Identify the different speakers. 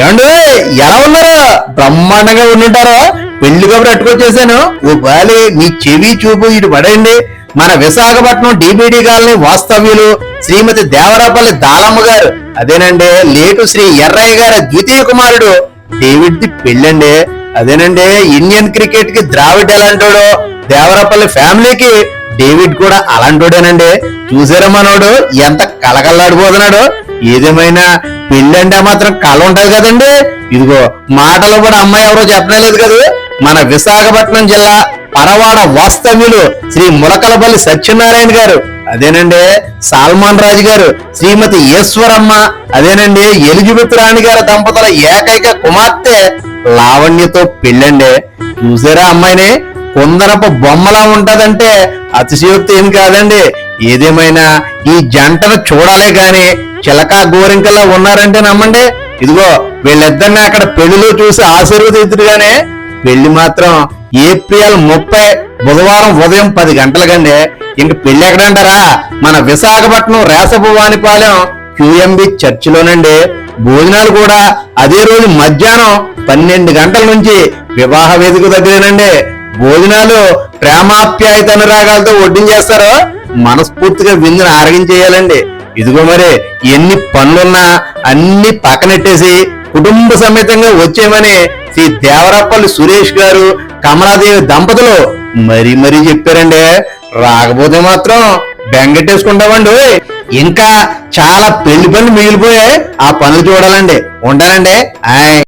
Speaker 1: ఏమండి ఎలా ఉన్నారు? బ్రహ్మాండంగా ఉండుంటారో. పెళ్లి కబురు అట్టుకొచ్చేసాను. ఓ బాలి మీ చెవి చూపు ఇటు పడండి. మన విశాఖపట్నం డిబిడి కాలనీ వాస్తవ్యులు శ్రీమతి దేవరాపల్లి దాళమ్మ గారు, అదేనండి లేటు శ్రీ ఎర్రయ్య గారి ద్వితీయ కుమారుడు డేవిడ్ ది పెళ్ళండి. అదేనండి ఇండియన్ క్రికెట్ కి ద్రావిడ్ ఎలాంటోడో, దేవరాపల్లి ఫ్యామిలీకి డేవిడ్ కూడా అలాంటోడేనండి. చూసారా మనోడు ఎంత కలకల్లాడిపోతున్నాడు. ఏదేమైనా పెళ్ళంటే మాత్రం కళ ఉంటది కదండి. ఇదిగో మాటలు కూడా అమ్మాయి ఎవరో చెప్పలేదు కదా. మన విశాఖపట్నం జిల్లా పరవాడ వాస్తవ్యులు శ్రీ ములకలపల్లి సత్యనారాయణ గారు, అదేనండి సాల్మాన్ రాజు గారు, శ్రీమతి ఈశ్వరమ్మ, అదేనండి ఎలిజబెత్ రాణి గారి దంపతుల ఏకైక కుమార్తె లావణ్యతో పెళ్ళండి. చూసారా అమ్మాయిని? కొందరపు బొమ్మలా ఉంటదంటే అతిశయోక్తి ఏం కాదండి. ఏదేమైనా ఈ జంటను చూడాలే గాని చిలకా గోరింకల్లా ఉన్నారంటే నమ్మండి. ఇదిగో వీళ్ళిద్దరిని అక్కడ పెళ్లిలో చూసి ఆశీర్వదిద్దురుగానే పెళ్లి మాత్రం ఏప్రిల్ 30 బుధవారం ఉదయం 10 గంటలకండి. ఇంక పెళ్లి ఎక్కడంటారా? మన విశాఖపట్నం రేసభవానిపాలెం QMB చర్చిలోనండి. భోజనాలు కూడా అదే రోజు మధ్యాహ్నం 12 గంటల నుంచి వివాహ వేదిక దగ్గరేనండి. భోజనాలు ప్రేమాప్యాయత అనురాగాలతో వడ్డించేస్తారో మనస్ఫూర్తిగా విందును ఆరగించేయాలండి. ఇదిగో మరి ఎన్ని పనులున్నా అన్ని పక్కనెట్టేసి కుటుంబ సమేతంగా వచ్చేయమని శ్రీ దేవరాపల్లి సురేష్ గారు, కమలాదేవి దంపతులు మరీ చెప్పారండి. రాకపోతే మాత్రం బెంగెట్టేసుకుంటామండి. ఇంకా చాలా పెళ్లి పనులు మిగిలిపోయాయి. ఆ పనులు చూడాలండి. ఉంటానండి.